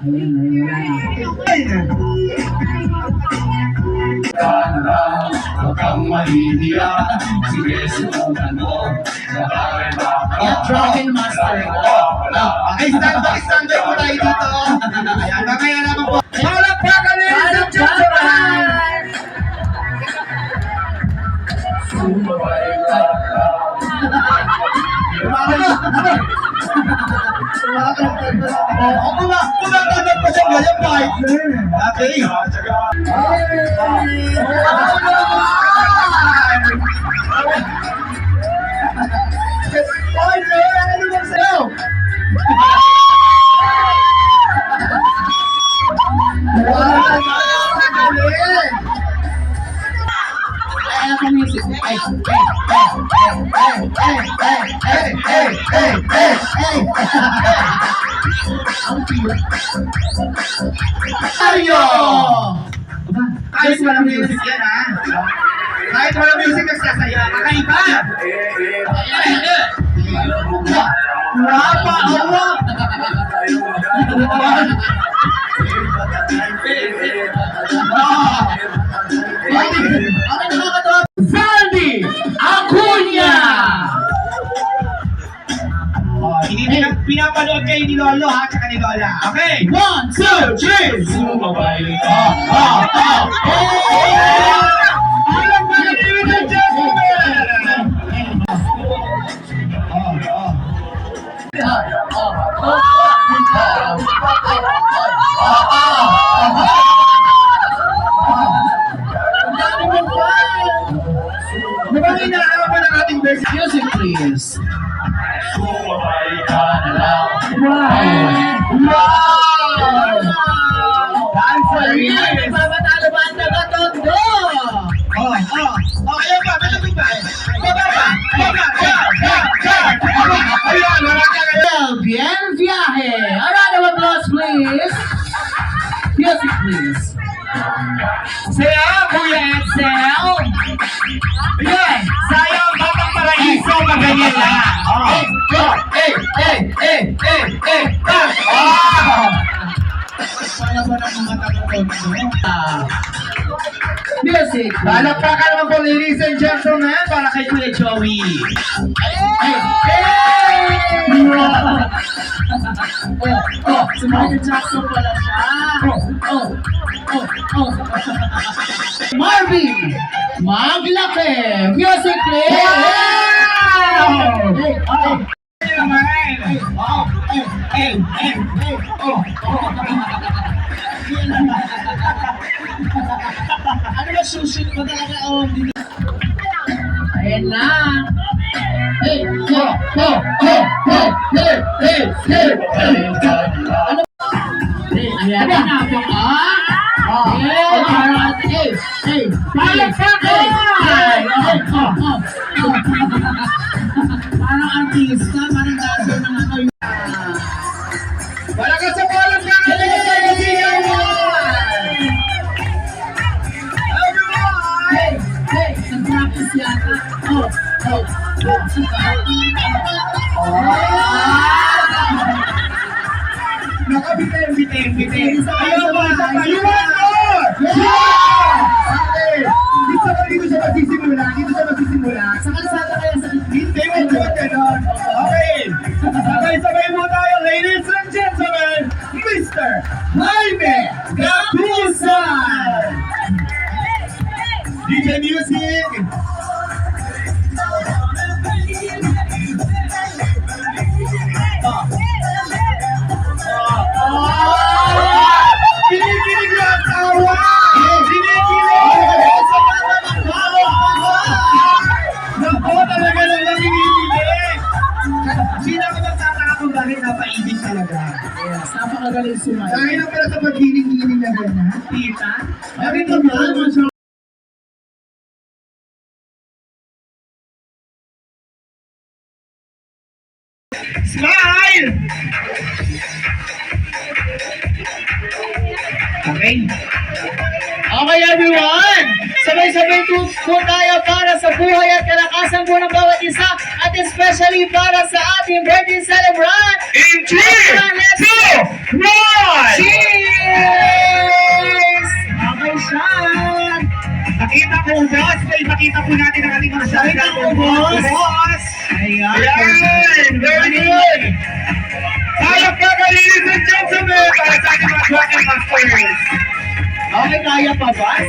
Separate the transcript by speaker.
Speaker 1: Ayun, ayun.
Speaker 2: Huwag kang mahihiya. Sige, subukan mo.
Speaker 1: Dragon Master.
Speaker 3: Okay, stand by po tayo dito. Ayan, mamaya naman po. Palakpakan, ladies and gentlemen!
Speaker 2: Sumabay ka.
Speaker 3: Kumakagad pa siya ganyan, partner. Okay. Partner, ano ba sa'yo?
Speaker 1: Mario!
Speaker 3: Kahit walang music yan, ha? Kahit walang music, nagsasaya. Kakaiba! Rapa, awa!
Speaker 1: Sandy Acuña!
Speaker 3: Hindi pinapanood kayo ni Lolo, ha? Tsaka ni Lola. Okay?
Speaker 1: 1, 2, 3!
Speaker 2: Sumabay ka.
Speaker 3: Alam ba na ladies and gentlemen? Di ba inaaban ang ating verse?
Speaker 1: Music please.
Speaker 2: Sumabay ka na lang.
Speaker 1: Time for you! Magpapatalo ba ang Tagatondo?
Speaker 3: Ayan pa, malapit pa. Baba! Ayan, wala ka ngayon.
Speaker 1: Bien viaje! A round of applause please! Music please.
Speaker 3: Saya, Kuya Edsel. Yan, sayang batang paraiso, maganyan lang. Para ba ng mga taga-tondo?
Speaker 1: Music.
Speaker 3: Palakpakan naman po, ladies and gentlemen, para kay Kuya Joey.
Speaker 1: Si Michael Jackson pala siya. Marvin Maglake. Music please. Ano ba susunod mo talaga? Ayan na. Ayan na po parang artista, parang dancer ng ano yun.
Speaker 3: Wala ka sa palang ka na lang sa kasiyawan!
Speaker 1: Nag-practice yata.
Speaker 3: Nakabiteng. Ayaw ba? You want more? Okay. Dito siya magsisimula.
Speaker 1: Sa kalsada kaya sa
Speaker 3: Hindi mo naman ganon. Okay. Sabay-sabay mo tayo, ladies and gentlemen, Mr. Jaime Gacusan! DJ Music! Kinikilig na ang tawa! Kinikilig! Naku, talaga lang kinikilig! Sino ka magtataka kung bakit napaibig talaga?
Speaker 1: yes, napakagaling sumayo.
Speaker 3: Dahil na pala sa paghiling-hiling na gano'n, tita? Bakit
Speaker 1: Ito
Speaker 3: naman? Smile! Okay.
Speaker 1: Okay everyone! Sabay-sabay po tayo para sa buhay at kalakasan po ng bawat isa at especially para sa ating birthday celebrant!
Speaker 3: In 3, 2, 1! po, boss. May ipakita po natin ang ating mga
Speaker 1: Pakita mo, boss.
Speaker 3: Boss!
Speaker 1: Ayan.
Speaker 3: Ayan! Very good! Kaya pa ka, ladies and gentlemen, para sa ating mga Dragon Masters.
Speaker 1: Okay, kaya pa, boss?